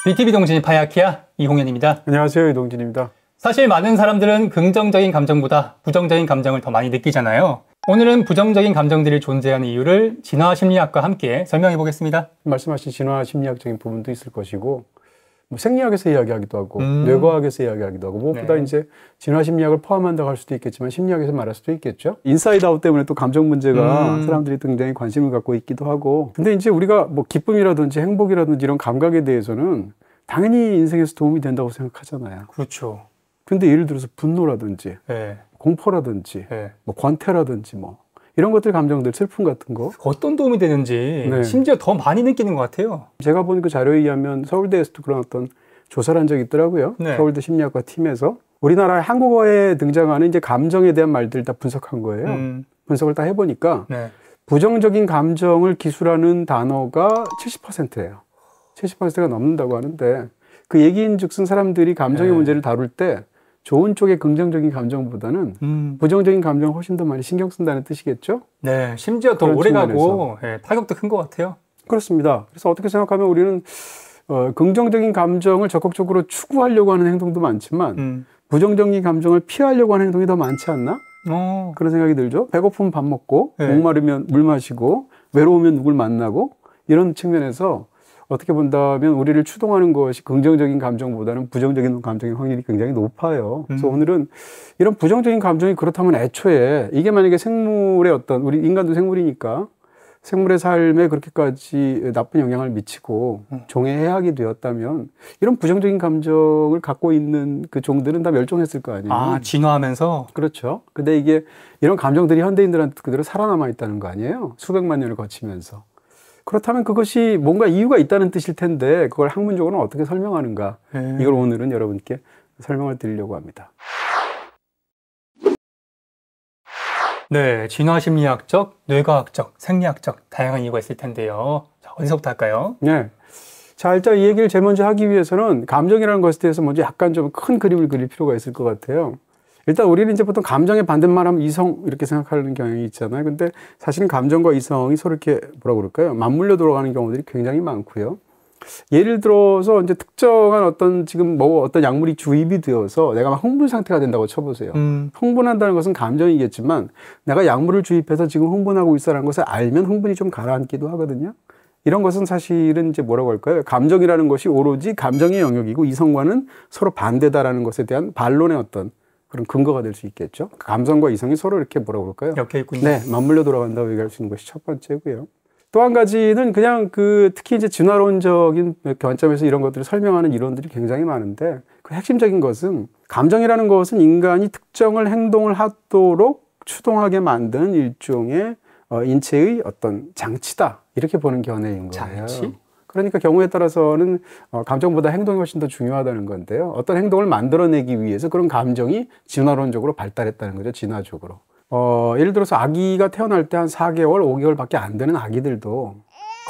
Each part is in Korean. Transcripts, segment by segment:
BTV 동진이 파야키야 이홍현입니다. 안녕하세요, 이동진입니다. 사실 많은 사람들은 긍정적인 감정보다 부정적인 감정을 더 많이 느끼잖아요. 오늘은 부정적인 감정들이 존재하는 이유를 진화심리학과 함께 설명해 보겠습니다. 말씀하신 진화심리학적인 부분도 있을 것이고, 뭐 생리학에서 이야기하기도 하고, 뇌과학에서 이야기하기도 하고, 무엇보다 이제 진화심리학을 포함한다고 할 수도 있겠지만 심리학에서 말할 수도 있겠죠. 인사이드 아웃 때문에 또 감정 문제가 사람들이 굉장히 관심을 갖고 있기도 하고, 근데 이제 우리가 뭐 기쁨이라든지 행복이라든지 이런 감각에 대해서는 당연히 인생에서 도움이 된다고 생각하잖아요. 그렇죠. 근데 예를 들어서 분노라든지 네. 공포라든지 네. 뭐 권태라든지 뭐 이런 것들 감정들, 슬픔 같은 거 어떤 도움이 되는지 심지어 더 많이 느끼는 것 같아요. 제가 본 그 자료에 의하면 서울대에서도 그런 어떤 조사를 한 적이 있더라고요. 서울대 심리학과 팀에서 우리나라 한국어에 등장하는 이제 감정에 대한 말들 다 분석한 거예요. 분석을 다 해보니까 부정적인 감정을 기술하는 단어가 70%예요. 70%가 넘는다고 하는데, 그 얘기인즉슨 사람들이 감정의 문제를 다룰 때 좋은 쪽의 긍정적인 감정보다는 부정적인 감정을 훨씬 더 많이 신경 쓴다는 뜻이겠죠? 네, 심지어 더 오래가고 타격도 큰 것 같아요. 그렇습니다. 그래서 어떻게 생각하면 우리는 긍정적인 감정을 적극적으로 추구하려고 하는 행동도 많지만 부정적인 감정을 피하려고 하는 행동이 더 많지 않나? 그런 생각이 들죠. 배고프면 밥 먹고, 목마르면 물 마시고, 외로우면 누굴 만나고, 이런 측면에서 어떻게 본다면 우리를 추동하는 것이 긍정적인 감정보다는 부정적인 감정의 확률이 굉장히 높아요. 그래서 오늘은 이런 부정적인 감정이 그렇다면 애초에 이게 만약에 생물의 어떤, 우리 인간도 생물이니까 생물의 삶에 그렇게까지 나쁜 영향을 미치고 종의 해악이 되었다면 이런 부정적인 감정을 갖고 있는 그 종들은 다 멸종했을 거 아니에요. 아, 진화하면서? 그렇죠. 근데 이게 이런 감정들이 현대인들한테 그대로 살아남아 있다는 거 아니에요. 수백만 년을 거치면서. 그렇다면 그것이 뭔가 이유가 있다는 뜻일 텐데 그걸 학문적으로는 어떻게 설명하는가, 이걸 오늘은 여러분께 설명을 드리려고 합니다. 네, 진화심리학적, 뇌과학적, 생리학적 다양한 이유가 있을 텐데요. 자, 어디서부터 할까요? 네. 자, 일단 이 얘기를 제일 먼저 하기 위해서는 감정이라는 것에 대해서 먼저 약간 좀 큰 그림을 그릴 필요가 있을 것 같아요. 일단 우리는 이제 보통 감정의 반대말 하면 이성 이렇게 생각하는 경향이 있잖아요. 근데 사실은 감정과 이성이 서로 이렇게 뭐라 그럴까요? 맞물려 돌아가는 경우들이 굉장히 많고요. 예를 들어서 이제 특정한 어떤 지금 뭐 어떤 약물이 주입이 되어서 내가 막 흥분 상태가 된다고 쳐보세요. 흥분한다는 것은 감정이겠지만 내가 약물을 주입해서 지금 흥분하고 있어라는 것을 알면 흥분이 좀 가라앉기도 하거든요. 이런 것은 사실은 이제 뭐라고 할까요? 감정이라는 것이 오로지 감정의 영역이고 이성과는 서로 반대다라는 것에 대한 반론의 어떤 그런 근거가 될 수 있겠죠. 감성과 이성이 서로 이렇게 뭐라고 그럴까요? 엮여 있군요. 네, 맞물려 돌아간다고 얘기할 수 있는 것이 첫 번째고요. 또 한 가지는 그냥 특히 이제 진화론적인 관점에서 이런 것들을 설명하는 이론들이 굉장히 많은데, 그 핵심적인 것은 감정이라는 것은 인간이 특정을 행동을 하도록 추동하게 만드는 일종의 인체의 어떤 장치다, 이렇게 보는 견해인 거예요. 장치? 그러니까 경우에 따라서는 감정보다 행동이 훨씬 더 중요하다는 건데요. 어떤 행동을 만들어내기 위해서 그런 감정이 진화론적으로 발달했다는 거죠. 진화적으로. 예를 들어서 아기가 태어날 때 한 4개월, 5개월 밖에 안 되는 아기들도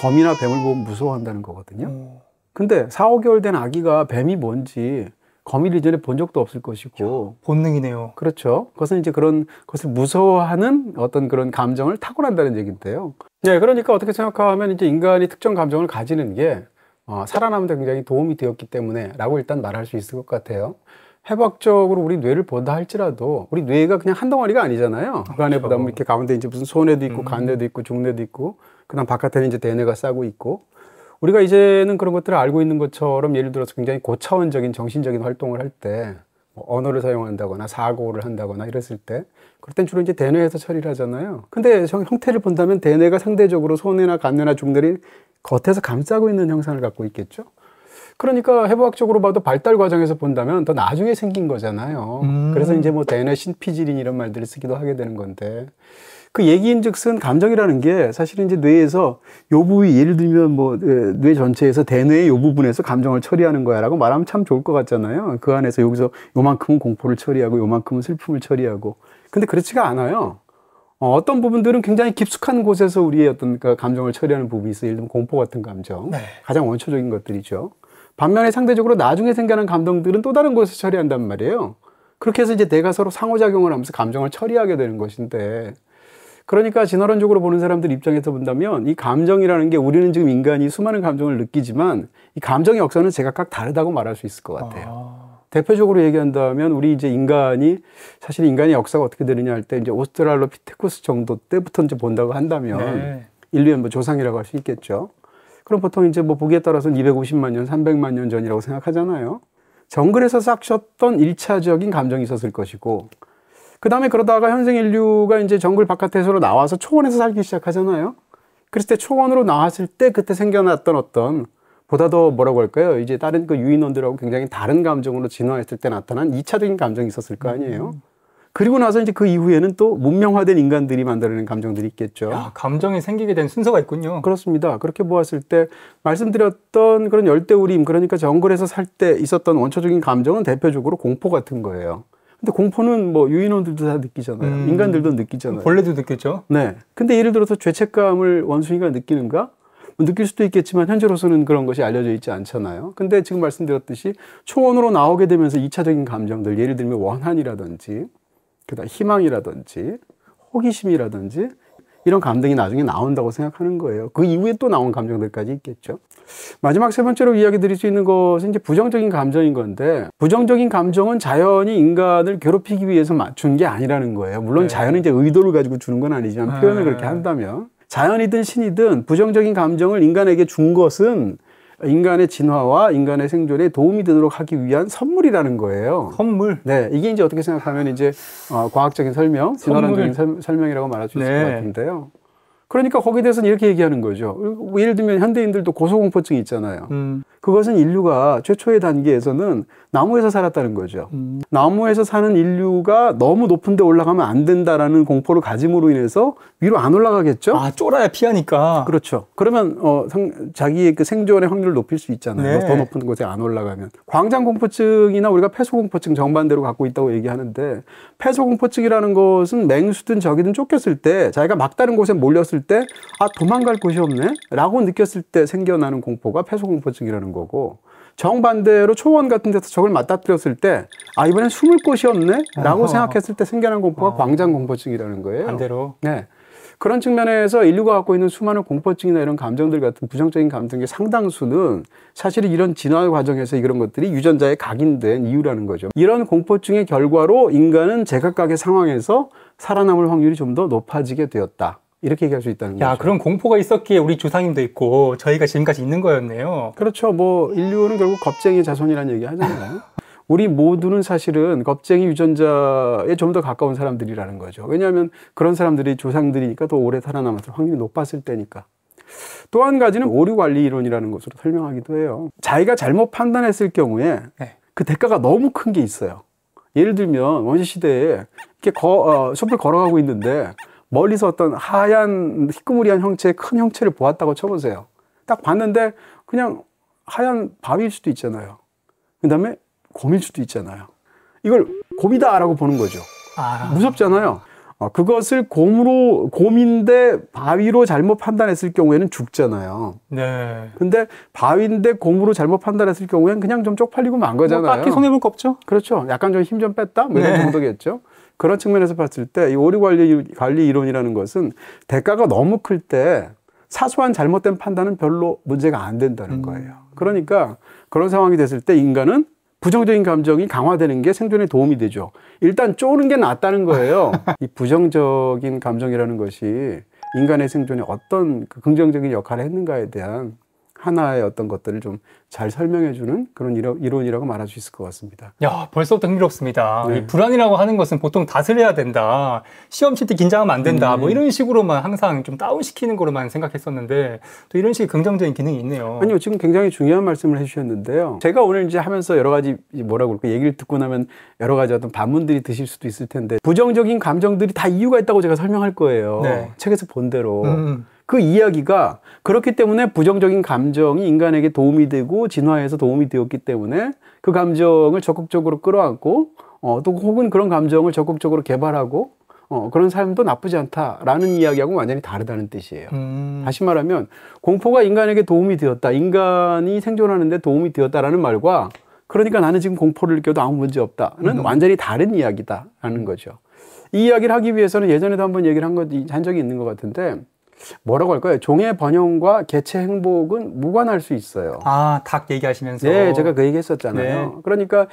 거미나 뱀을 보고 무서워한다는 거거든요. 근데 4, 5개월 된 아기가 뱀이 뭔지 거미를 이전에 본 적도 없을 것이고. 본능이네요. 그렇죠. 그것은 이제 그런 것을 무서워하는 어떤 그런 감정을 타고난다는 얘기인데요. 네, 그러니까 어떻게 생각하면 이제 인간이 특정 감정을 가지는 게 살아남는 데 굉장히 도움이 되었기 때문에 라고 일단 말할 수 있을 것 같아요. 해부학적으로 우리 뇌를 본다 할지라도 우리 뇌가 그냥 한 덩어리가 아니잖아요. 그 안에 보다 보면 이렇게 가운데 이제 무슨 소뇌도 있고 간뇌도 있고 중뇌도 있고, 그다음 바깥에는 이제 대뇌가 싸고 있고, 우리가 이제는 그런 것들을 알고 있는 것처럼 예를 들어서 굉장히 고차원적인 정신적인 활동을 할 때 언어를 사용한다거나 사고를 한다거나 이랬을 때 그럴 땐 주로 이제 대뇌에서 처리를 하잖아요. 근데 형태를 본다면 대뇌가 상대적으로 소뇌나 간뇌나 중뇌를 겉에서 감싸고 있는 형상을 갖고 있겠죠. 그러니까 해부학적으로 봐도 발달 과정에서 본다면 더 나중에 생긴 거잖아요. 그래서 이제 뭐 대뇌 신피질인 이런 말들을 쓰기도 하게 되는 건데, 그 얘기인즉슨 감정이라는 게 사실은 이제 뇌에서 요 부위, 예를 들면 뭐 뇌 전체에서 대뇌의 요 부분에서 감정을 처리하는 거야라고 말하면 참 좋을 것 같잖아요. 그 안에서 여기서 요만큼은 공포를 처리하고 요만큼은 슬픔을 처리하고. 근데 그렇지가 않아요. 어떤 부분들은 굉장히 깊숙한 곳에서 우리의 어떤 감정을 처리하는 부분이 있어요. 예를 들면 공포 같은 감정. 가장 원초적인 것들이죠. 반면에 상대적으로 나중에 생겨난 감정들은 또 다른 곳에서 처리한단 말이에요. 그렇게 해서 이제 내가 서로 상호작용을 하면서 감정을 처리하게 되는 것인데, 그러니까 진화론적으로 보는 사람들 입장에서 본다면 이 감정이라는 게 우리는 지금 인간이 수많은 감정을 느끼지만 이 감정의 역사는 제각각 다르다고 말할 수 있을 것 같아요. 대표적으로 얘기한다면 우리 이제 인간이 사실 인간의 역사가 어떻게 되느냐 할 때 이제 오스트랄로피테쿠스 정도 때부터 이제 본다고 한다면 네. 인류의 뭐 조상이라고 할 수 있겠죠. 그럼 보통 이제 뭐 보기에 따라서는 250만 년, 300만 년 전이라고 생각하잖아요. 정글에서 싹셨던 1차적인 감정이 있었을 것이고, 그 다음에 그러다가 현생 인류가 이제 정글 바깥에서 나와서 초원에서 살기 시작하잖아요. 그랬을 때 초원으로 나왔을 때 그때 생겨났던 어떤 보다 더 뭐라고 할까요? 이제 다른 그 유인원들하고 굉장히 다른 감정으로 진화했을 때 나타난 2차적인 감정이 있었을 거 아니에요. 그리고 나서 이제 그 이후에는 또 문명화된 인간들이 만들어내는 감정들이 있겠죠. 야, 감정이 생기게 된 순서가 있군요. 그렇습니다. 그렇게 보았을 때 말씀드렸던 그런 열대우림, 그러니까 정글에서 살 때 있었던 원초적인 감정은 대표적으로 공포 같은 거예요. 근데 공포는 뭐 유인원들도 다 느끼잖아요. 인간들도 느끼잖아요. 벌레도 느꼈죠. 네. 근데 예를 들어서 죄책감을 원숭이가 느끼는가? 느낄 수도 있겠지만 현재로서는 그런 것이 알려져 있지 않잖아요. 근데 지금 말씀드렸듯이 초원으로 나오게 되면서 2차적인 감정들, 예를 들면 원한이라든지 그다음 희망이라든지 호기심이라든지 이런 감정이 나중에 나온다고 생각하는 거예요. 그 이후에 또 나온 감정들까지 있겠죠. 마지막 세 번째로 이야기 드릴 수 있는 것은 이제 부정적인 감정인 건데, 부정적인 감정은 자연이 인간을 괴롭히기 위해서 준 게 아니라는 거예요. 물론 네. 자연은 이제 의도를 가지고 주는 건 아니지만 표현을 그렇게 한다면, 자연이든 신이든 부정적인 감정을 인간에게 준 것은 인간의 진화와 인간의 생존에 도움이 되도록 하기 위한 선물이라는 거예요. 선물? 네. 이게 이제 어떻게 생각하면 이제 과학적인 설명, 진화론적인 설명이라고 말할 수 있을 것 같은데요. 그러니까 거기에 대해서는 이렇게 얘기하는 거죠. 예를 들면 현대인들도 고소공포증이 있잖아요. 그것은 인류가 최초의 단계에서는 나무에서 살았다는 거죠. 나무에서 사는 인류가 너무 높은 데 올라가면 안 된다라는 공포를 가짐으로 인해서 위로 안 올라가겠죠? 아, 쫄아야 피하니까. 그렇죠. 그러면 자기의 그 생존의 확률을 높일 수 있잖아요. 네. 더 높은 곳에 안 올라가면. 광장공포증이나 우리가 폐소공포증 정반대로 갖고 있다고 얘기하는데, 폐소공포증이라는 것은 맹수든 적이든 쫓겼을 때 자기가 막다른 곳에 몰렸을 때 아, 도망갈 곳이 없네? 라고 느꼈을 때 생겨나는 공포가 폐소공포증이라는 거고, 정반대로 초원 같은 데서 적을 맞닥뜨렸을 때 아, 이번엔 숨을 곳이 없네? 라고 생각했을 때 생겨난 공포가 광장공포증이라는 거예요. 반대로. 네. 그런 측면에서 인류가 갖고 있는 수많은 공포증이나 이런 감정들 같은 부정적인 감정의 상당수는 사실은 이런 진화 과정에서 이런 것들이 유전자에 각인된 이유라는 거죠. 이런 공포증의 결과로 인간은 제각각의 상황에서 살아남을 확률이 좀 더 높아지게 되었다. 이렇게 얘기할 수 있다는 거죠. 야, 그런 공포가 있었기에 우리 조상님도 있고 저희가 지금까지 있는 거였네요. 그렇죠. 뭐 인류는 결국 겁쟁이 자손이라는 얘기 하잖아요. 우리 모두는 사실은 겁쟁이 유전자에 좀 더 가까운 사람들이라는 거죠. 왜냐하면 그런 사람들이 조상들이니까 더 오래 살아남았을 확률이 높았을 때니까. 또 한 가지는 오류관리 이론이라는 것으로 설명하기도 해요. 자기가 잘못 판단했을 경우에 그 대가가 너무 큰 게 있어요. 예를 들면 원시시대에 이렇게 숲을 걸어가고 있는데 멀리서 어떤 하얀 희끄무리한 형체의 큰 형체를 보았다고 쳐보세요. 딱 봤는데 그냥 하얀 바위일 수도 있잖아요. 그 다음에 곰일 수도 있잖아요. 이걸 곰이다라고 보는 거죠. 무섭잖아요. 그것을 곰인데 바위로 잘못 판단했을 경우에는 죽잖아요. 네. 근데 바위인데 곰으로 잘못 판단했을 경우에는 그냥 좀 쪽팔리고 만 거잖아요. 뭐 딱히 손해볼 거 없죠? 그렇죠. 약간 좀 힘 좀 뺐다? 뭐 이런 정도겠죠. 그런 측면에서 봤을 때 이 오류관리 이론이라는 것은 대가가 너무 클 때 사소한 잘못된 판단은 별로 문제가 안 된다는 거예요. 그러니까 그런 상황이 됐을 때 인간은 부정적인 감정이 강화되는 게 생존에 도움이 되죠. 일단 쪼는 게 낫다는 거예요. 이 부정적인 감정이라는 것이 인간의 생존에 어떤 그 긍정적인 역할을 했는가에 대한 하나의 어떤 것들을 좀 잘 설명해주는 그런 이론이라고 말할 수 있을 것 같습니다. 야, 벌써부터 흥미롭습니다. 네. 이 불안이라고 하는 것은 보통 다스려야 된다. 시험 칠 때 긴장하면 안 된다. 뭐 이런 식으로만 항상 좀 다운시키는 거로만 생각했었는데 또 이런 식의 긍정적인 기능이 있네요. 아니요, 지금 굉장히 중요한 말씀을 해주셨는데요. 제가 오늘 이제 하면서 여러 가지 뭐라고 그럴까 얘기를 듣고 나면 여러 가지 어떤 반문들이 드실 수도 있을 텐데 부정적인 감정들이 다 이유가 있다고 제가 설명할 거예요. 네. 책에서 본 대로. 그 이야기가 그렇기 때문에 부정적인 감정이 인간에게 도움이 되고 진화해서 도움이 되었기 때문에 그 감정을 적극적으로 끌어안고 또 혹은 그런 감정을 적극적으로 개발하고 그런 삶도 나쁘지 않다라는 이야기하고 완전히 다르다는 뜻이에요. 다시 말하면 공포가 인간에게 도움이 되었다. 인간이 생존하는 데 도움이 되었다라는 말과 그러니까 나는 지금 공포를 느껴도 아무 문제 없다는 완전히 다른 이야기다라는 거죠. 이 이야기를 하기 위해서는 예전에도 한번 얘기를 한 적이 있는 것 같은데 뭐라고 할까요? 종의 번영과 개체 행복은 무관할 수 있어요. 아, 닭 얘기하시면서. 네, 제가 그 얘기 했었잖아요. 네. 그러니까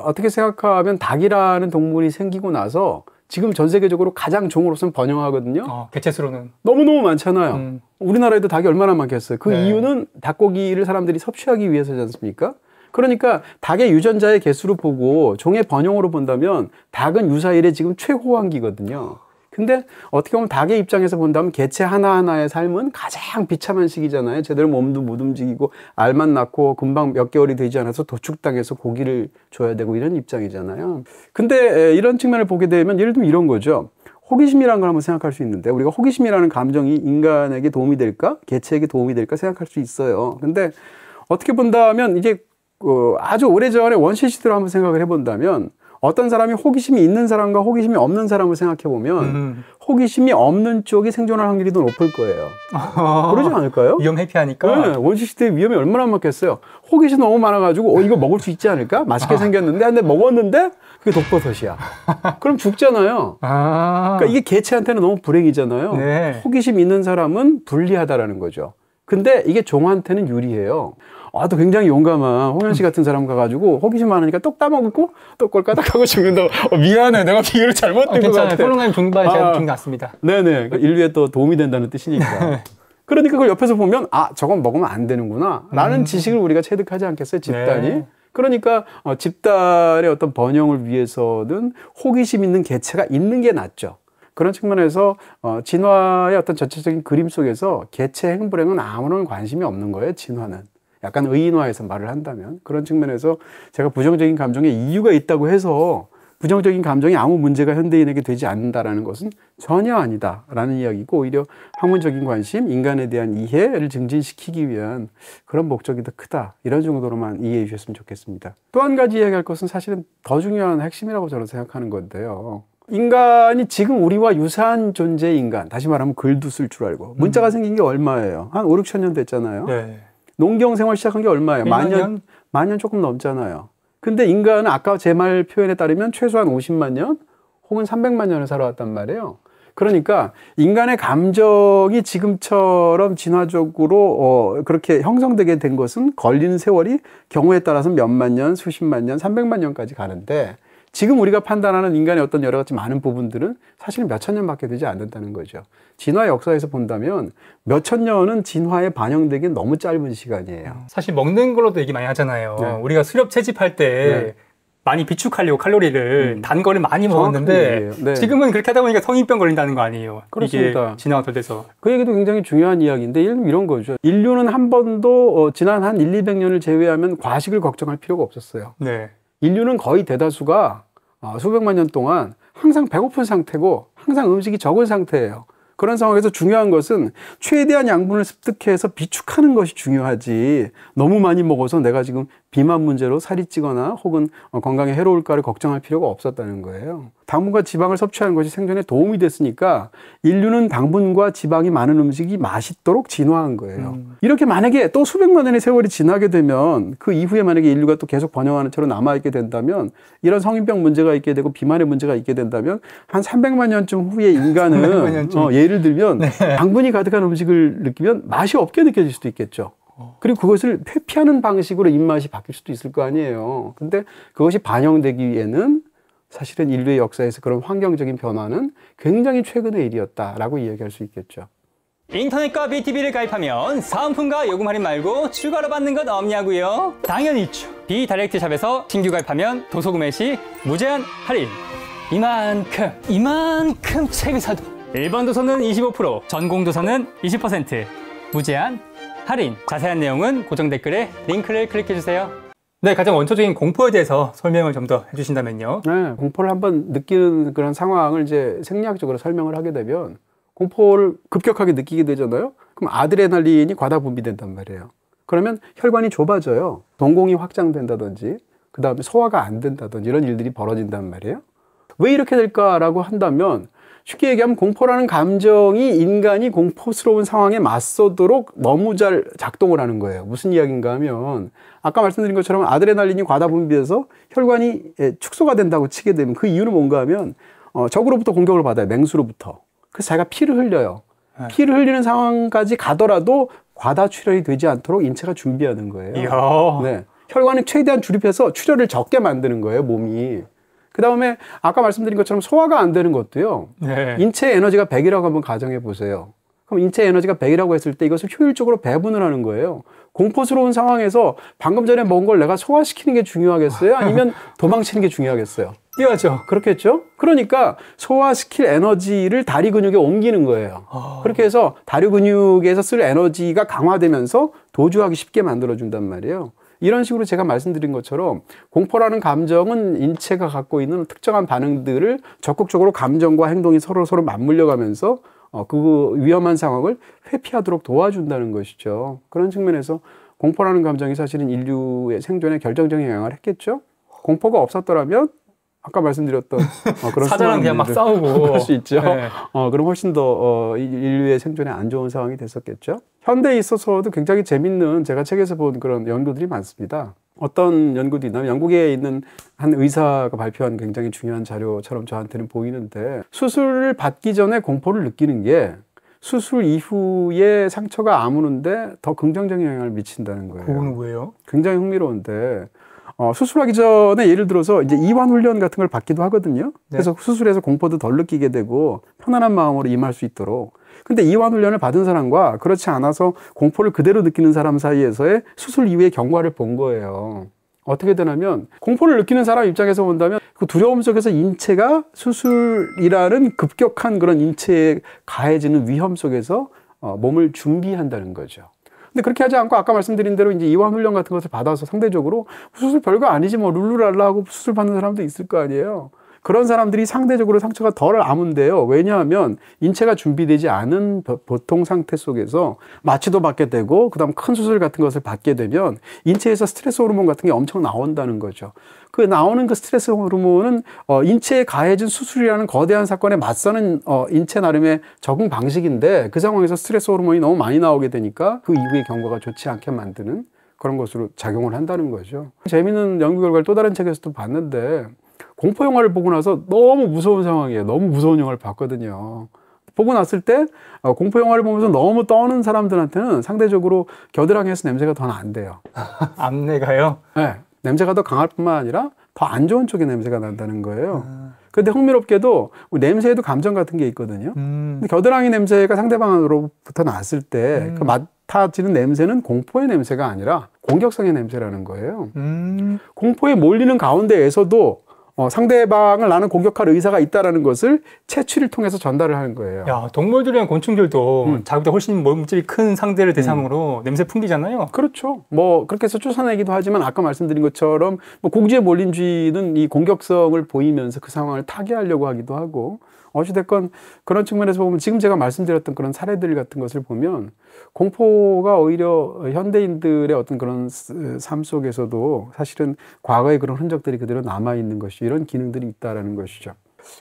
어떻게 생각하면 닭이라는 동물이 생기고 나서 지금 전 세계적으로 가장 종으로서는 번영하거든요. 개체수로는. 너무너무 많잖아요. 우리나라에도 닭이 얼마나 많겠어요. 그 네. 이유는 닭고기를 사람들이 섭취하기 위해서지 않습니까? 그러니까 닭의 유전자의 개수로 보고 종의 번영으로 본다면 닭은 유사일에 지금 최호황기거든요. 근데 어떻게 보면 닭의 입장에서 본다면 개체 하나하나의 삶은 가장 비참한 시기잖아요. 제대로 몸도 못 움직이고 알만 낳고 금방 몇 개월이 되지 않아서 도축당해서 고기를 줘야 되고 이런 입장이잖아요. 근데 이런 측면을 보게 되면 예를 들면 이런 거죠. 호기심이라는 걸 한번 생각할 수 있는데 우리가 호기심이라는 감정이 인간에게 도움이 될까? 개체에게 도움이 될까 생각할 수 있어요. 근데 어떻게 본다면 이게 아주 오래전에 원시 시대로 한번 생각을 해본다면 어떤 사람이 호기심이 있는 사람과 호기심이 없는 사람을 생각해 보면 호기심이 없는 쪽이 생존할 확률이 더 높을 거예요. 그러지 않을까요? 위험 회피하니까. 네, 원시 시대의 위험이 얼마나 많겠어요. 호기심 너무 많아가지고 이거 먹을 수 있지 않을까? 맛있게 생겼는데 근데 먹었는데 그게 독버섯이야. 그럼 죽잖아요. 그러니까 이게 개체한테는 너무 불행이잖아요. 네. 호기심 있는 사람은 불리하다라는 거죠. 근데 이게 종한테는 유리해요. 또 굉장히 용감한 홍현 씨 같은 사람 가가지고 호기심 많으니까 똑 따먹고 또 꼴까닥하고 죽는다. 미안해, 내가 비유를 잘못된 것 같아. 괜찮아요. 폴롱가님 종발 제가 준것 같습니다. 네네. 인류에 또 도움이 된다는 뜻이니까. 그러니까 그걸 옆에서 보면 저건 먹으면 안 되는구나 라는 지식을 우리가 체득하지 않겠어요, 집단이. 네. 그러니까 집단의 어떤 번영을 위해서는 호기심 있는 개체가 있는 게 낫죠. 그런 측면에서 진화의 어떤 전체적인 그림 속에서 개체 행불행은 아무런 관심이 없는 거예요, 진화는. 약간 의인화해서 말을 한다면. 그런 측면에서 제가 부정적인 감정에 이유가 있다고 해서 부정적인 감정이 아무 문제가 현대인에게 되지 않는다라는 것은 전혀 아니다라는 이야기고, 오히려 학문적인 관심, 인간에 대한 이해를 증진시키기 위한 그런 목적이 더 크다. 이런 정도로만 이해해 주셨으면 좋겠습니다. 또 한 가지 이야기할 것은 사실은 더 중요한 핵심이라고 저는 생각하는 건데요. 인간이 지금 우리와 유사한 존재의 인간, 다시 말하면 글도 쓸 줄 알고, 문자가 생긴 게 얼마예요? 한 5, 6천 년 됐잖아요. 네. 농경 생활 시작한 게 얼마예요? 만 년 조금 넘잖아요. 근데 인간은 아까 제 말 표현에 따르면 최소한 50만 년 혹은 300만 년을 살아왔단 말이에요. 그러니까 인간의 감정이 지금처럼 진화적으로 그렇게 형성되게 된 것은 걸리는 세월이 경우에 따라서 몇만 년, 수십만 년, 300만 년까지 가는데, 지금 우리가 판단하는 인간의 어떤 여러 가지 많은 부분들은 사실은 몇천 년밖에 되지 않는다는 거죠. 진화 역사에서 본다면 몇천 년은 진화에 반영되기엔 너무 짧은 시간이에요. 사실 먹는 걸로도 얘기 많이 하잖아요. 네. 우리가 수렵 채집할 때 많이 비축하려고 칼로리를 단 거를 많이 먹었는데 네. 지금은 그렇게 하다 보니까 성인병 걸린다는 거 아니에요. 그렇습니다. 이게 진화가 덜 돼서. 그 얘기도 굉장히 중요한 이야기인데 이런 거죠. 인류는 한 번도 지난 한 1, 200년을 제외하면 과식을 걱정할 필요가 없었어요. 네. 인류는 거의 대다수가 수백만 년 동안 항상 배고픈 상태고 항상 음식이 적은 상태예요. 그런 상황에서 중요한 것은 최대한 양분을 습득해서 비축하는 것이 중요하지, 너무 많이 먹어서 내가 지금 비만 문제로 살이 찌거나 혹은 건강에 해로울까를 걱정할 필요가 없었다는 거예요. 당분과 지방을 섭취하는 것이 생존에 도움이 됐으니까 인류는 당분과 지방이 많은 음식이 맛있도록 진화한 거예요. 이렇게 만약에 또 수백만 년의 세월이 지나게 되면 그 이후에 만약에 인류가 또 계속 번영하는 채로 남아있게 된다면, 이런 성인병 문제가 있게 되고 비만의 문제가 있게 된다면 한 300만 년쯤 후에 인간은 예를 들면 당분이 가득한 음식을 느끼면 맛이 없게 느껴질 수도 있겠죠. 그리고 그것을 회피하는 방식으로 입맛이 바뀔 수도 있을 거 아니에요. 근데 그것이 반영되기 위해는 사실은 인류의 역사에서 그런 환경적인 변화는 굉장히 최근의 일이었다라고 이야기할 수 있겠죠. 인터넷과 BTV를 가입하면 사은품과 요금 할인 말고 추가로 받는 것 없냐고요? 당연히 있죠. 비다이렉트 샵에서 신규 가입하면 도서 구매 시 무제한 할인. 이만큼 책을 사도 일반 도서는 25%, 전공 도서는 20% 무제한 할인. 자세한 내용은 고정 댓글에 링크를 클릭해주세요. 네, 가장 원초적인 공포에 대해서 설명을 좀 더 해주신다면요. 네, 공포를 한번 느끼는 그런 상황을 이제 생리학적으로 설명을 하게 되면 공포를 급격하게 느끼게 되잖아요. 그럼 아드레날린이 과다 분비된단 말이에요. 그러면 혈관이 좁아져요. 동공이 확장된다든지, 그 다음에 소화가 안 된다든지 이런 일들이 벌어진단 말이에요. 왜 이렇게 될까라고 한다면 쉽게 얘기하면 공포라는 감정이 인간이 공포스러운 상황에 맞서도록 너무 잘 작동을 하는 거예요. 무슨 이야기인가 하면 아까 말씀드린 것처럼 아드레날린이 과다 분비돼서 혈관이 축소가 된다고 치게 되면 그 이유는 뭔가 하면 적으로부터 공격을 받아요. 맹수로부터. 그래서 자기가 피를 흘려요. 피를 흘리는 상황까지 가더라도 과다 출혈이 되지 않도록 인체가 준비하는 거예요. 이야. 네. 혈관을 최대한 줄입해서 출혈을 적게 만드는 거예요, 몸이. 그 다음에 아까 말씀드린 것처럼 소화가 안 되는 것도요. 네. 인체 에너지가 100이라고 한번 가정해 보세요. 그럼 인체 에너지가 100이라고 했을 때 이것을 효율적으로 배분을 하는 거예요. 공포스러운 상황에서 방금 전에 먹은 걸 내가 소화시키는 게 중요하겠어요? 아니면 도망치는 게 중요하겠어요? 뛰어야죠. 그렇겠죠? 그러니까 소화시킬 에너지를 다리 근육에 옮기는 거예요. 그렇게 해서 다리 근육에서 쓸 에너지가 강화되면서 도주하기 쉽게 만들어준단 말이에요. 이런 식으로 제가 말씀드린 것처럼 공포라는 감정은 인체가 갖고 있는 특정한 반응들을 적극적으로 감정과 행동이 서로 맞물려 가면서 그 위험한 상황을 회피하도록 도와준다는 것이죠. 그런 측면에서 공포라는 감정이 사실은 인류의 생존에 결정적인 영향을 했겠죠. 공포가 없었더라면 아까 말씀드렸던 그런 사자랑 그냥 막 싸우고 그럴 수 있죠. 네. 그럼 훨씬 더 인류의 생존에 안 좋은 상황이 됐었겠죠. 현대에 있어서도 굉장히 재밌는 제가 책에서 본 그런 연구들이 많습니다. 어떤 연구도 있냐면 영국에 있는 한 의사가 발표한 굉장히 중요한 자료처럼 저한테는 보이는데 수술을 받기 전에 공포를 느끼는 게 수술 이후에 상처가 아무는데 더 긍정적인 영향을 미친다는 거예요. 그건 왜요? 굉장히 흥미로운데 수술하기 전에 예를 들어서 이제 이완 훈련 같은 걸 받기도 하거든요. 네. 그래서 수술해서 공포도 덜 느끼게 되고 편안한 마음으로 임할 수 있도록. 근데 이완 훈련을 받은 사람과 그렇지 않아서 공포를 그대로 느끼는 사람 사이에서의 수술 이후의 경과를 본 거예요. 어떻게 되냐면 공포를 느끼는 사람 입장에서 본다면 그 두려움 속에서 인체가 수술이라는 급격한 그런 인체에 가해지는 위험 속에서 몸을 준비한다는 거죠. 근데 그렇게 하지 않고 아까 말씀드린 대로 이제 이완 훈련 같은 것을 받아서 상대적으로 수술 별거 아니지 뭐 룰루랄라 하고 수술 받는 사람도 있을 거 아니에요. 그런 사람들이 상대적으로 상처가 덜 아문데요. 왜냐하면 인체가 준비되지 않은 보통 상태 속에서 마취도 받게 되고 그다음 큰 수술 같은 것을 받게 되면 인체에서 스트레스 호르몬 같은 게 엄청 나온다는 거죠. 그 나오는 그 스트레스 호르몬은 인체에 가해진 수술이라는 거대한 사건에 맞서는 인체 나름의 적응 방식인데 그 상황에서 스트레스 호르몬이 너무 많이 나오게 되니까 그 이후의 경과가 좋지 않게 만드는 그런 것으로 작용을 한다는 거죠. 재미있는 연구 결과를 또 다른 책에서도 봤는데 공포 영화를 보고 나서 너무 무서운 상황이에요. 너무 무서운 영화를 봤거든요. 보고 났을 때 공포 영화를 보면서 너무 떠는 사람들한테는 상대적으로 겨드랑이에서 냄새가 더 난대요. 암내가요? 네, 냄새가 더 강할 뿐만 아니라 더 안 좋은 쪽의 냄새가 난다는 거예요. 근데 흥미롭게도 냄새에도 감정 같은 게 있거든요. 근데 겨드랑이 냄새가 상대방으로부터 났을 때 그 맡아지는 냄새는 공포의 냄새가 아니라 공격성의 냄새라는 거예요. 공포에 몰리는 가운데에서도 상대방을 나는 공격할 의사가 있다는 것을 채취를 통해서 전달을 하는 거예요. 야, 동물들이랑 곤충들도 자기보다 훨씬 몸집이 큰 상대를 대상으로 냄새 풍기잖아요. 그렇죠. 뭐 그렇게 해서 쫓아내기도 하지만 아까 말씀드린 것처럼 뭐 공주의 몰린 쥐는 이 공격성을 보이면서 그 상황을 타개하려고 하기도 하고 어찌됐건 그런 측면에서 보면 지금 제가 말씀드렸던 그런 사례들 같은 것을 보면 공포가 오히려 현대인들의 어떤 그런 삶 속에서도 사실은 과거의 그런 흔적들이 그대로 남아있는 것이 이런 기능들이 있다는 것이죠.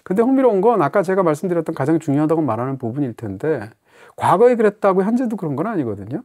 근데 흥미로운 건 아까 제가 말씀드렸던 가장 중요하다고 말하는 부분일 텐데 과거에 그랬다고 현재도 그런 건 아니거든요.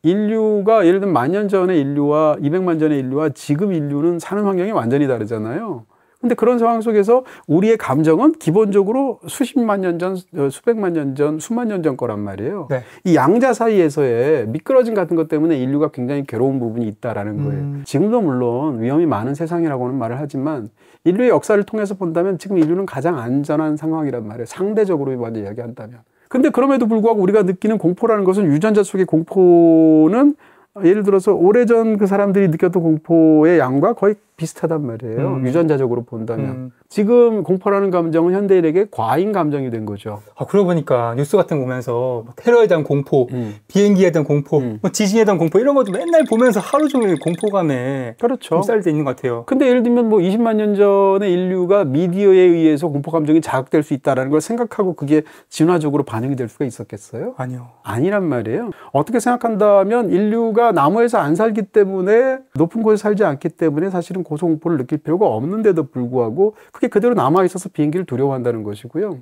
인류가 예를 들면 10,000년 전의 인류와 200만 전의 인류와 지금 인류는 사는 환경이 완전히 다르잖아요. 근데 그런 상황 속에서 우리의 감정은 기본적으로 수십만 년 전, 수백만 년 전, 수만 년 전 거란 말이에요. 네. 이 양자 사이에서의 미끄러짐 같은 것 때문에 인류가 굉장히 괴로운 부분이 있다라는 거예요. 지금도 물론 위험이 많은 세상이라고는 말을 하지만 인류의 역사를 통해서 본다면 지금 인류는 가장 안전한 상황이란 말이에요. 상대적으로 먼저 이야기한다면. 근데 그럼에도 불구하고 우리가 느끼는 공포라는 것은 유전자 속의 공포는 예를 들어서 오래전 그 사람들이 느꼈던 공포의 양과 거의 비슷하단 말이에요. 유전자적으로 본다면. 지금 공포라는 감정은 현대인에게 과잉 감정이 된 거죠. 그러고 보니까 뉴스 같은 거 보면서 테러에 대한 공포, 비행기에 대한 공포, 뭐 지진에 대한 공포 이런 것도 맨날 보면서 하루 종일 공포감에 그렇죠. 휩싸일 때 있는 것 같아요. 근데 예를 들면 뭐 20만 년 전에 인류가 미디어에 의해서 공포 감정이 자극될 수 있다는 걸 생각하고 그게 진화적으로 반영이 될 수가 있었겠어요? 아니요. 아니란 말이에요. 어떻게 생각한다면 인류가 나무에서 안 살기 때문에 높은 곳에 살지 않기 때문에 사실은 고소공포를 느낄 필요가 없는데도 불구하고 그게 그대로 남아있어서 비행기를 두려워한다는 것이고요.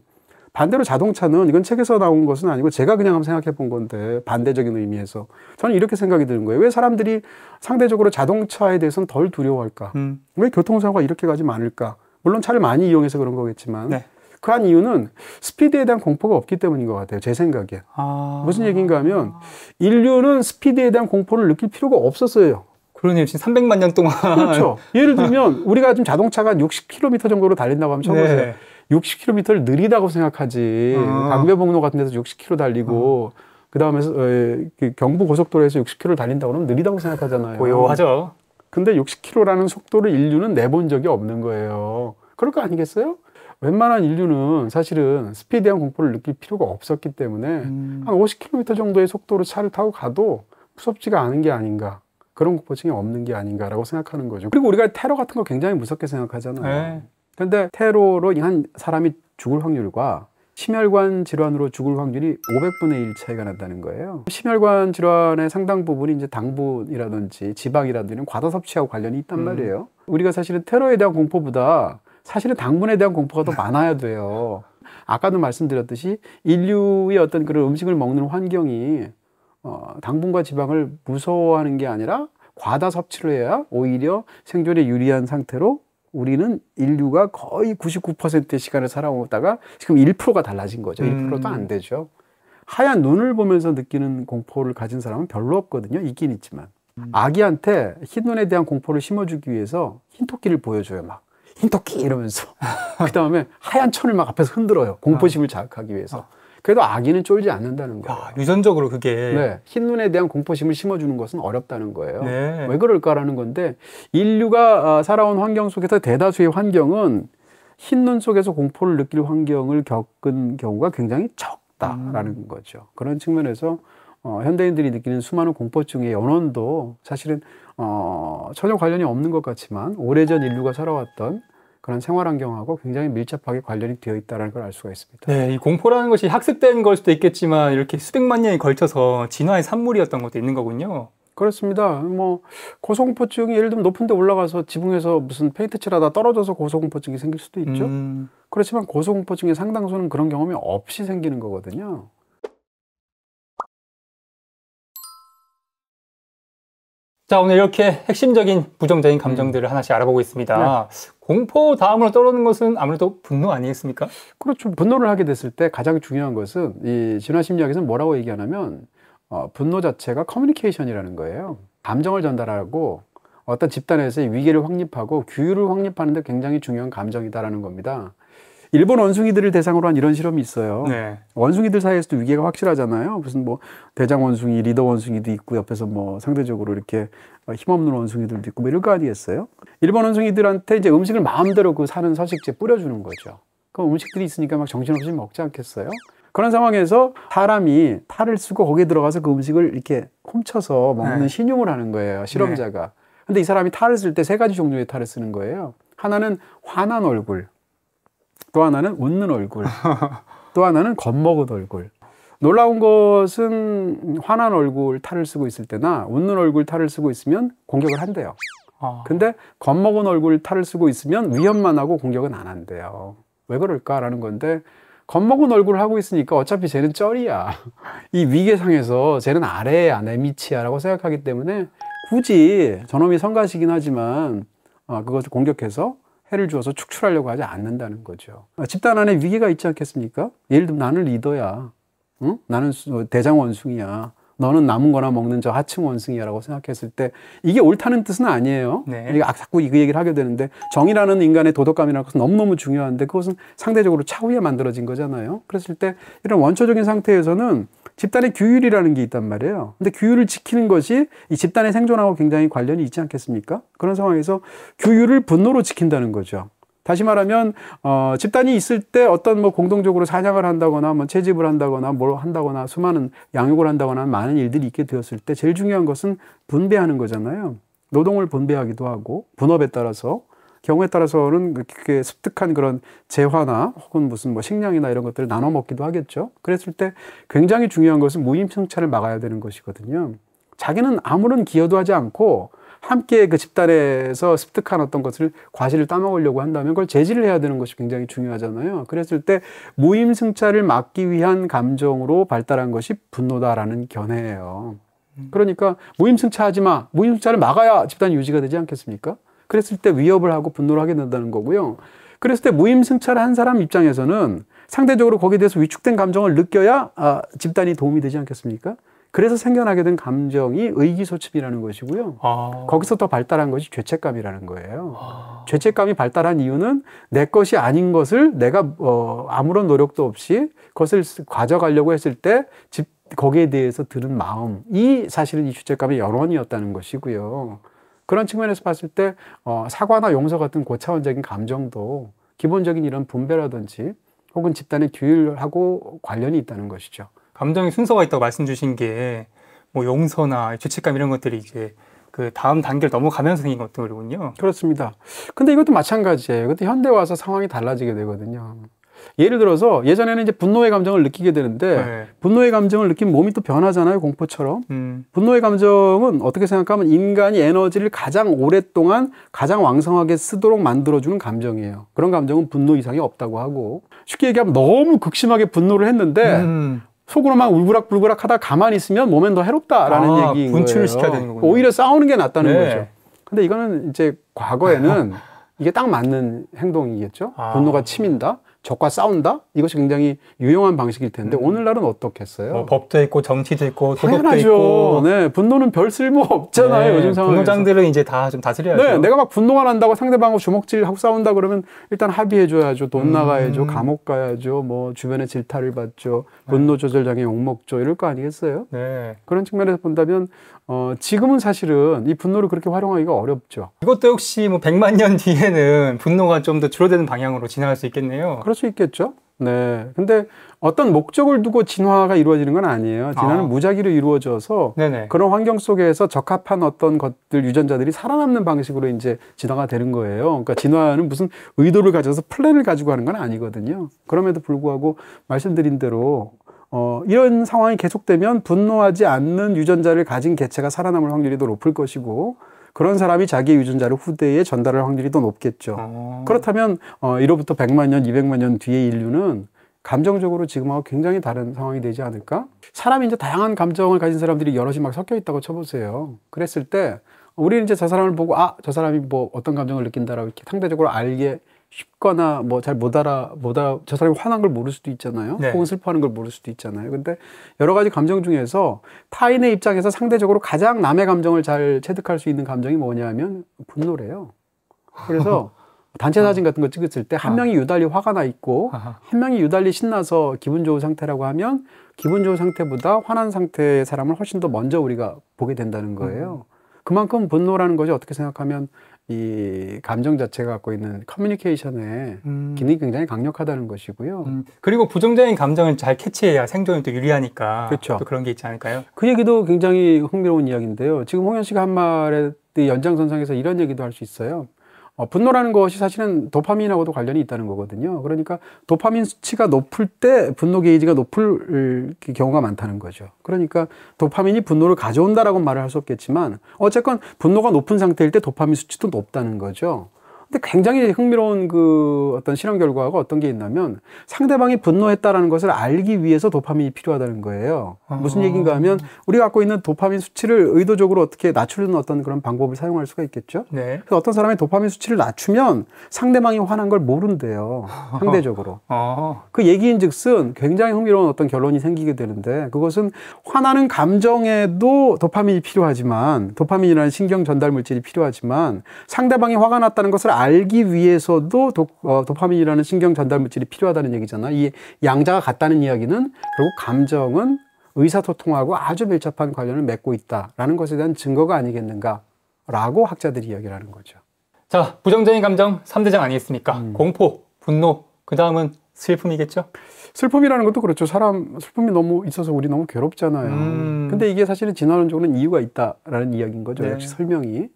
반대로 자동차는 이건 책에서 나온 것은 아니고 제가 그냥 한번 생각해 본 건데 반대적인 의미에서 저는 이렇게 생각이 드는 거예요. 왜 사람들이 상대적으로 자동차에 대해서는 덜 두려워할까? 왜 교통사고가 이렇게까지 많을까? 물론 차를 많이 이용해서 그런 거겠지만 네. 그 한 이유는 스피드에 대한 공포가 없기 때문인 것 같아요. 제 생각에. 무슨 얘기인가 하면 인류는 스피드에 대한 공포를 느낄 필요가 없었어요. 그러네요. 지금 300만 년 동안. 그렇죠. 예를 들면 우리가 지금 자동차가 60km 정도로 달린다고 하면 쳐보세요. 네. 60km를 느리다고 생각하지. 강변북로 같은 데서 60km 달리고 그 다음에 경부 고속도로에서 60km 달린다고 하면 느리다고 생각하잖아요. 고요하죠. 근데 60km라는 속도를 인류는 내본 적이 없는 거예요. 그럴 거 아니겠어요? 웬만한 인류는 사실은 스피드에 대한 공포를 느낄 필요가 없었기 때문에 한 50km 정도의 속도로 차를 타고 가도 무섭지가 않은 게 아닌가. 그런 공포증이 없는 게 아닌가라고 생각하는 거죠. 그리고 우리가 테러 같은 거 굉장히 무섭게 생각하잖아요. 네. 근데 테러로 한 사람이 죽을 확률과 심혈관 질환으로 죽을 확률이 500분의 1 차이가 난다는 거예요. 심혈관 질환의 상당 부분이 이제 당분이라든지 지방이라든지 이런 과다 섭취하고 관련이 있단 말이에요. 우리가 사실은 테러에 대한 공포보다 사실은 당분에 대한 공포가 더 많아야 돼요. 아까도 말씀드렸듯이 인류의 어떤 그런 음식을 먹는 환경이 당분과 지방을 무서워하는 게 아니라 과다 섭취를 해야 오히려 생존에 유리한 상태로 우리는 인류가 거의 99%의 시간을 살아오다가 지금 1%가 달라진 거죠. 1%도 안 되죠. 하얀 눈을 보면서 느끼는 공포를 가진 사람은 별로 없거든요. 있긴 있지만. 아기한테 흰 눈에 대한 공포를 심어주기 위해서 흰토끼를 보여줘요. 막 흰토끼 이러면서. 그 다음에 하얀 천을 막 앞에서 흔들어요. 공포심을 자극하기 위해서. 그래도 아기는 쫄지 않는다는 거예요. 유전적으로 그게. 네, 흰눈에 대한 공포심을 심어주는 것은 어렵다는 거예요. 네. 왜 그럴까라는 건데 인류가 살아온 환경 속에서 대다수의 환경은 흰눈 속에서 공포를 느낄 환경을 겪은 경우가 굉장히 적다라는 거죠. 그런 측면에서 현대인들이 느끼는 수많은 공포증의 연원도 사실은 전혀 관련이 없는 것 같지만 오래전 인류가 살아왔던 그런 생활 환경하고 굉장히 밀접하게 관련이 되어 있다는 걸 알 수가 있습니다. 네, 이 공포라는 것이 학습된 걸 수도 있겠지만 이렇게 수백만 년이 걸쳐서 진화의 산물이었던 것도 있는 거군요. 그렇습니다. 뭐 고소공포증이 예를 들면 높은 데 올라가서 지붕에서 무슨 페인트 칠하다 떨어져서 고소공포증이 생길 수도 있죠. 그렇지만 고소공포증의 상당수는 그런 경험이 없이 생기는 거거든요. 자, 오늘 이렇게 핵심적인 부정적인 감정들을 하나씩 알아보고 있습니다. 네. 공포 다음으로 떠오르는 것은 아무래도 분노 아니겠습니까? 그렇죠. 분노를 하게 됐을 때 가장 중요한 것은 이 진화심리학에서는 뭐라고 얘기하냐면 분노 자체가 커뮤니케이션이라는 거예요. 감정을 전달하고 어떤 집단에서의 위계를 확립하고 규율을 확립하는 데 굉장히 중요한 감정이다라는 겁니다. 일본 원숭이들을 대상으로 한 이런 실험이 있어요. 네. 원숭이들 사이에서도 위계가 확실하잖아요. 무슨 뭐 대장 원숭이, 리더 원숭이도 있고 옆에서 뭐 상대적으로 이렇게 힘없는 원숭이들도 있고 뭐 이럴 거 아니겠어요? 일본 원숭이들한테 이제 음식을 마음대로 그 사는 서식지에 뿌려주는 거죠. 그럼 음식들이 있으니까 막 정신없이 먹지 않겠어요? 그런 상황에서 사람이 탈을 쓰고 거기에 들어가서 그 음식을 이렇게 훔쳐서 먹는 네. 신용을 하는 거예요. 실험자가. 네. 근데 이 사람이 탈을 쓸 때 3가지 종류의 탈을 쓰는 거예요. 하나는 화난 얼굴. 또 하나는 웃는 얼굴, 또 하나는 겁먹은 얼굴. 놀라운 것은 화난 얼굴 탈을 쓰고 있을 때나 웃는 얼굴 탈을 쓰고 있으면 공격을 한대요. 근데 겁먹은 얼굴 탈을 쓰고 있으면 위협만 하고 공격은 안 한대요. 왜 그럴까라는 건데 겁먹은 얼굴을 하고 있으니까 어차피 쟤는 쩔이야. 이 위계상에서 쟤는 아래야, 내 밑이야 라고 생각하기 때문에 굳이 저놈이 성가시긴 하지만 그것을 공격해서 해를 주어서 축출하려고 하지 않는다는 거죠. 집단 안에 위계가 있지 않겠습니까? 예를 들면 나는 리더야. 응? 나는 대장 원숭이야. 너는 남은 거나 먹는 저 하층 원숭이야라고 생각했을 때 이게 옳다는 뜻은 아니에요. 네. 자꾸 그 얘기를 하게 되는데 정의라는 인간의 도덕감이라는 것은 너무너무 중요한데 그것은 상대적으로 차후에 만들어진 거잖아요. 그랬을 때 이런 원초적인 상태에서는 집단의 규율이라는 게 있단 말이에요. 근데 규율을 지키는 것이 이 집단의 생존하고 굉장히 관련이 있지 않겠습니까? 그런 상황에서 규율을 분노로 지킨다는 거죠. 다시 말하면 집단이 있을 때 어떤 뭐 공동적으로 사냥을 한다거나 뭐 채집을 한다거나 뭘 한다거나 수많은 양육을 한다거나 많은 일들이 있게 되었을 때 제일 중요한 것은 분배하는 거잖아요. 노동을 분배하기도 하고 분업에 따라서 경우에 따라서는 그렇게 습득한 그런 재화나 혹은 무슨 뭐 식량이나 이런 것들을 나눠 먹기도 하겠죠. 그랬을 때 굉장히 중요한 것은 무임승차를 막아야 되는 것이거든요. 자기는 아무런 기여도 하지 않고 함께 그 집단에서 습득한 어떤 것을 과실을 따먹으려고 한다면 그걸 제지를 해야 되는 것이 굉장히 중요하잖아요. 그랬을 때 무임승차를 막기 위한 감정으로 발달한 것이 분노다라는 견해예요. 그러니까 무임승차하지 마. 무임승차를 막아야 집단이 유지가 되지 않겠습니까? 그랬을 때 위협을 하고 분노를 하게 된다는 거고요. 그랬을 때 무임승차를 한 사람 입장에서는 상대적으로 거기에 대해서 위축된 감정을 느껴야 집단이 도움이 되지 않겠습니까? 그래서 생겨나게 된 감정이 의기소침이라는 것이고요. 거기서 더 발달한 것이 죄책감이라는 거예요. 죄책감이 발달한 이유는 내 것이 아닌 것을 내가 아무런 노력도 없이 그것을 가져가려고 했을 때 거기에 대해서 드는 마음이 사실은 이 죄책감의 연원이었다는 것이고요. 그런 측면에서 봤을 때 사과나 용서 같은 고차원적인 감정도 기본적인 이런 분배라든지 혹은 집단의 규율하고 관련이 있다는 것이죠. 감정의 순서가 있다고 말씀 주신 게 뭐 용서나 죄책감 이런 것들이 이제 그 다음 단계를 넘어가면서 생긴 것들이군요. 그렇습니다. 근데 이것도 마찬가지예요. 근데 현대 와서 상황이 달라지게 되거든요. 예를 들어서 예전에는 이제 분노의 감정을 느끼게 되는데 네. 분노의 감정을 느끼면 몸이 또 변하잖아요. 공포처럼. 분노의 감정은 어떻게 생각하면 인간이 에너지를 가장 오랫동안 가장 왕성하게 쓰도록 만들어주는 감정이에요. 그런 감정은 분노 이상이 없다고 하고 쉽게 얘기하면 너무 극심하게 분노를 했는데 속으로만 울그락불그락 하다 가만히 있으면 몸엔 더 해롭다라는 얘기인 분출을 거예요. 시켜야 되는 거군요. 오히려 싸우는 게 낫다는 네. 거죠. 근데 이거는 이제 과거에는 이게 딱 맞는 행동이겠죠. 분노가 치민다. 적과 싸운다? 이것이 굉장히 유용한 방식일 텐데 오늘날은 어떻겠어요? 법도 있고 정치도 있고 도덕도 당연하죠. 있고. 네, 분노는 별 쓸모 없잖아요. 네, 요즘 상황에서. 분노장들은 이제 다 좀 다스려야죠. 네, 내가 막 분노가 난다고 상대방하고 주먹질하고 싸운다 그러면 일단 합의해줘야죠. 돈 나가야죠. 감옥 가야죠. 뭐 주변에 질타를 받죠. 분노 조절장애 욕먹죠. 이럴 거 아니겠어요? 네. 그런 측면에서 본다면 지금은 사실은 이 분노를 그렇게 활용하기가 어렵죠. 이것도 역시 뭐 100만 년 뒤에는 분노가 좀 더 줄어드는 방향으로 진화할 수 있겠네요. 그럴 수 있겠죠. 네. 근데 어떤 목적을 두고 진화가 이루어지는 건 아니에요. 진화는 무작위로 이루어져서 네네. 그런 환경 속에서 적합한 어떤 것들, 유전자들이 살아남는 방식으로 이제 진화가 되는 거예요. 그러니까 진화는 무슨 의도를 가져서 플랜을 가지고 하는 건 아니거든요. 그럼에도 불구하고 말씀드린 대로 이런 상황이 계속되면 분노하지 않는 유전자를 가진 개체가 살아남을 확률이 더 높을 것이고 그런 사람이 자기의 유전자를 후대에 전달할 확률이 더 높겠죠. 그렇다면 이로부터 100만 년, 200만 년 뒤의 인류는 감정적으로 지금하고 굉장히 다른 상황이 되지 않을까? 사람이 이제 다양한 감정을 가진 사람들이 여럿이 막 섞여 있다고 쳐보세요. 그랬을 때 우리는 이제 저 사람을 보고 저 사람이 뭐 어떤 감정을 느낀다라고 이렇게 상대적으로 알게 쉽거나 뭐 잘 저 사람이 화난 걸 모를 수도 있잖아요. 네. 혹은 슬퍼하는 걸 모를 수도 있잖아요. 근데 여러 가지 감정 중에서 타인의 입장에서 상대적으로 가장 남의 감정을 잘 체득할 수 있는 감정이 뭐냐면 분노래요. 그래서 단체 사진 같은 거 찍었을 때 한 명이 유달리 화가 나 있고 한 명이 유달리 신나서 기분 좋은 상태라고 하면 기분 좋은 상태보다 화난 상태의 사람을 훨씬 더 먼저 우리가 보게 된다는 거예요. 그만큼 분노라는 것이 어떻게 생각하면 이 감정 자체가 갖고 있는 커뮤니케이션의 기능이 굉장히 강력하다는 것이고요. 그리고 부정적인 감정을 잘 캐치해야 생존이 또 유리하니까 그렇죠. 또 그런 게 있지 않을까요? 그 얘기도 굉장히 흥미로운 이야기인데요. 지금 홍현 씨가 한 말의 연장선상에서 이런 얘기도 할 수 있어요. 분노라는 것이 사실은 도파민하고도 관련이 있다는 거거든요. 그러니까 도파민 수치가 높을 때 분노 게이지가 높을 경우가 많다는 거죠. 그러니까 도파민이 분노를 가져온다라고 말을 할 수 없겠지만 어쨌건 분노가 높은 상태일 때 도파민 수치도 높다는 거죠. 근데 굉장히 흥미로운 그 어떤 실험 결과가 어떤 게 있냐면 상대방이 분노했다라는 것을 알기 위해서 도파민이 필요하다는 거예요. 무슨 얘기인가 하면 우리가 갖고 있는 도파민 수치를 의도적으로 어떻게 낮추는 어떤 그런 방법을 사용할 수가 있겠죠. 네. 그래서 어떤 사람이 도파민 수치를 낮추면 상대방이 화난 걸 모른대요. 상대적으로. 그 얘기인즉슨 굉장히 흥미로운 어떤 결론이 생기게 되는데 그것은 화나는 감정에도 도파민이 필요하지만 도파민이라는 신경 전달 물질이 필요하지만 상대방이 화가 났다는 것을 알기 위해서도 도파민이라는 신경 전달 물질이 필요하다는 얘기잖아요. 이 양자가 같다는 이야기는 결국 감정은 의사소통하고 아주 밀접한 관련을 맺고 있다라는 것에 대한 증거가 아니겠는가라고 학자들이 이야기를 하는 거죠. 자, 부정적인 감정 3대장 아니겠습니까? 공포, 분노, 그 다음은 슬픔이겠죠? 슬픔이라는 것도 그렇죠. 슬픔이 너무 있어서 우리 너무 괴롭잖아요. 근데 이게 사실은 진화론적으로는 이유가 있다라는 이야기인 거죠. 네. 역시 설명이.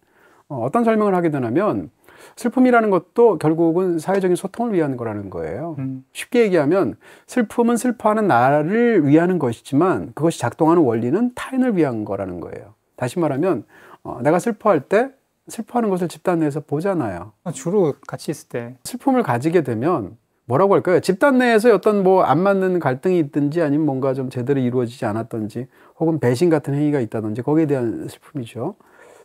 어떤 설명을 하게 되냐면 슬픔이라는 것도 결국은 사회적인 소통을 위한 거라는 거예요. 쉽게 얘기하면 슬픔은 슬퍼하는 나를 위하는 것이지만 그것이 작동하는 원리는 타인을 위한 거라는 거예요. 다시 말하면 내가 슬퍼할 때 슬퍼하는 것을 집단 내에서 보잖아요. 주로 같이 있을 때. 슬픔을 가지게 되면 뭐라고 할까요? 집단 내에서 어떤 뭐 안 맞는 갈등이 있든지 아니면 뭔가 좀 제대로 이루어지지 않았던지 혹은 배신 같은 행위가 있다든지 거기에 대한 슬픔이죠.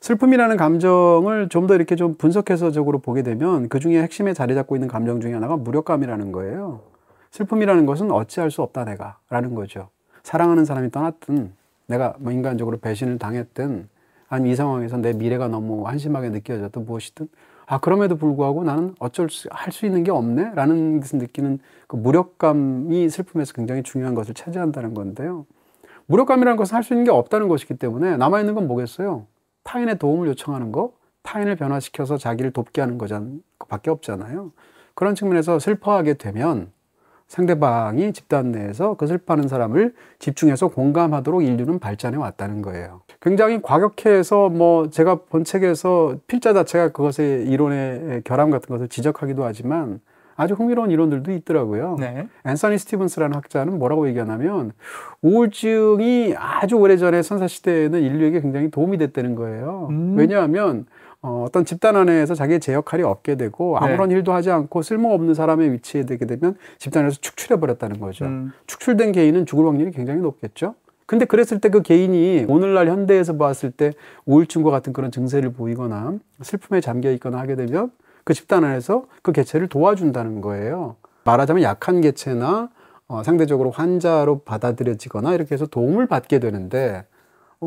슬픔이라는 감정을 좀 더 이렇게 좀 분석해서적으로 보게 되면 그 중에 핵심에 자리 잡고 있는 감정 중에 하나가 무력감이라는 거예요. 슬픔이라는 것은 어찌할 수 없다 내가 라는 거죠. 사랑하는 사람이 떠났든 내가 뭐 인간적으로 배신을 당했든 아니면 이 상황에서 내 미래가 너무 한심하게 느껴졌든 무엇이든 그럼에도 불구하고 나는 할 수 있는 게 없네 라는 것을 느끼는 그 무력감이 슬픔에서 굉장히 중요한 것을 차지한다는 건데요. 무력감이라는 것은 할 수 있는 게 없다는 것이기 때문에 남아있는 건 뭐겠어요? 타인의 도움을 요청하는 거, 타인을 변화시켜서 자기를 돕게 하는 것밖에 없잖아요. 그런 측면에서 슬퍼하게 되면 상대방이 집단 내에서 그 슬퍼하는 사람을 집중해서 공감하도록 인류는 발전해 왔다는 거예요. 굉장히 과격해서 뭐 제가 본 책에서 필자 자체가 그것의 이론의 결함 같은 것을 지적하기도 하지만 아주 흥미로운 이론들도 있더라고요. 네. 앤서니 스티븐스라는 학자는 뭐라고 얘기하냐면 우울증이 아주 오래전에 선사시대에는 인류에게 굉장히 도움이 됐다는 거예요. 왜냐하면 어떤 집단 안에서 자기의 제 역할이 없게 되고 아무런 일도 하지 않고 쓸모없는 사람의 위치에 되게 되면 집단에서 축출해 버렸다는 거죠. 축출된 개인은 죽을 확률이 굉장히 높겠죠. 근데 그랬을 때 그 개인이 오늘날 현대에서 봤을 때 우울증과 같은 그런 증세를 보이거나 슬픔에 잠겨 있거나 하게 되면 그 집단 안에서 그 개체를 도와준다는 거예요. 말하자면 약한 개체나 상대적으로 환자로 받아들여지거나 이렇게 해서 도움을 받게 되는데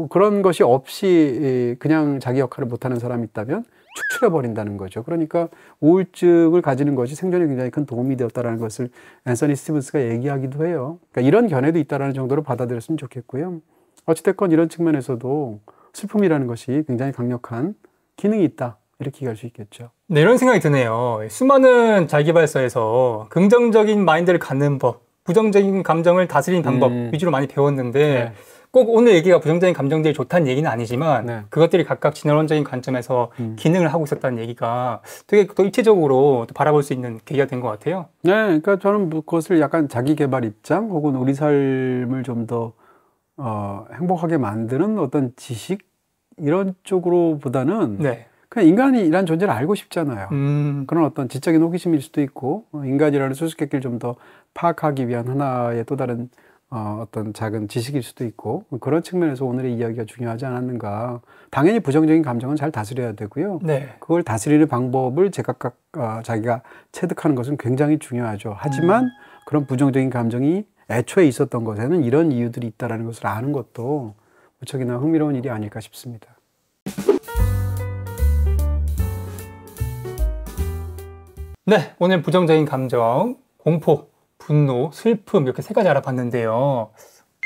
그런 것이 없이 그냥 자기 역할을 못하는 사람이 있다면 축출해 버린다는 거죠. 그러니까 우울증을 가지는 것이 생존에 굉장히 큰 도움이 되었다는 것을 앤서니 스티븐스가 얘기하기도 해요. 그러니까 이런 견해도 있다는 정도로 받아들였으면 좋겠고요. 어찌됐건 이런 측면에서도 슬픔이라는 것이 굉장히 강력한 기능이 있다. 이렇게 얘기할 수 있겠죠. 네, 이런 생각이 드네요. 수많은 자기발서에서 긍정적인 마인드를 갖는 법, 부정적인 감정을 다스리는 방법 위주로 많이 배웠는데 꼭 오늘 얘기가 부정적인 감정들이 좋다는 얘기는 아니지만 그것들이 각각 진화론적인 관점에서 기능을 하고 있었다는 얘기가 되게 또 입체적으로 또 바라볼 수 있는 계기가 된 것 같아요. 네, 그러니까 저는 그것을 약간 자기 개발 입장 혹은 우리 삶을 좀 더 행복하게 만드는 어떤 지식 이런 쪽으로보다는 그냥 인간이란 존재를 알고 싶잖아요. 그런 어떤 지적인 호기심일 수도 있고 인간이라는 수수께끼를 좀 더 파악하기 위한 하나의 또 다른 어떤 작은 지식일 수도 있고 그런 측면에서 오늘의 이야기가 중요하지 않았는가. 당연히 부정적인 감정은 잘 다스려야 되고요. 그걸 다스리는 방법을 제각각 자기가 체득하는 것은 굉장히 중요하죠. 하지만 그런 부정적인 감정이 애초에 있었던 것에는 이런 이유들이 있다는 것을 아는 것도 무척이나 흥미로운 일이 아닐까 싶습니다. 네, 오늘 부정적인 감정, 공포, 분노, 슬픔 이렇게 세 가지 알아봤는데요.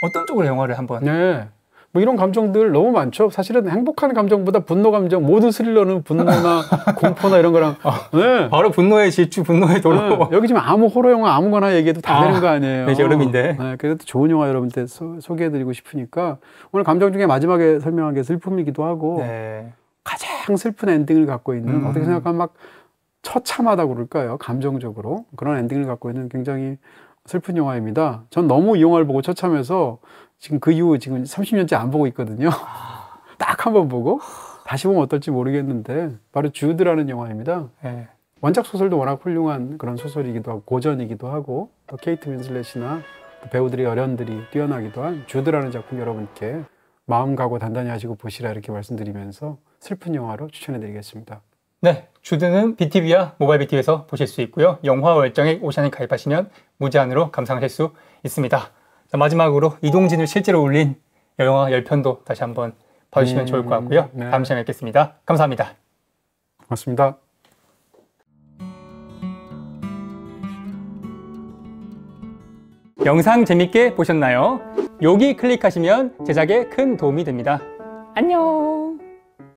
어떤 쪽으로 영화를 한번? 네, 뭐 이런 감정들 너무 많죠. 사실은 행복한 감정보다 분노 감정, 모든 스릴러는 분노나 공포나 이런 거랑 바로 분노의 질주, 분노의 도로. 여기 지금 아무 호러 영화 아무거나 얘기해도 다 되는 거 아니에요. 네, 이제 여름인데. 그래도 좋은 영화 여러분한테 소개해드리고 싶으니까 오늘 감정 중에 마지막에 설명한 게 슬픔이기도 하고 가장 슬픈 엔딩을 갖고 있는 어떻게 생각하면 막 처참하다고 그럴까요? 감정적으로 그런 엔딩을 갖고 있는 굉장히 슬픈 영화입니다. 전 너무 이 영화를 보고 처참해서 지금 그 이후 지금 30년째 안 보고 있거든요. 딱 한 번 보고 다시 보면 어떨지 모르겠는데 바로 주드라는 영화입니다. 원작 소설도 워낙 훌륭한 그런 소설이기도 하고 고전이기도 하고 또 케이트 윈슬렛이나 또 배우들의 열연들이 뛰어나기도 한 주드라는 작품 여러분께 마음 가고 단단히 하시고 보시라 이렇게 말씀드리면서 슬픈 영화로 추천해드리겠습니다. 네, 주드는 BTV와 모바일 BTV에서 보실 수 있고요. 영화 월정액 오션에 가입하시면 무제한으로 감상하실 수 있습니다. 자, 마지막으로 이동진을 실제로 올린 영화 10편도 다시 한번 봐주시면 좋을 것 같고요. 다음 시간에 뵙겠습니다. 감사합니다. 고맙습니다. 영상 재밌게 보셨나요? 여기 클릭하시면 제작에 큰 도움이 됩니다. 안녕!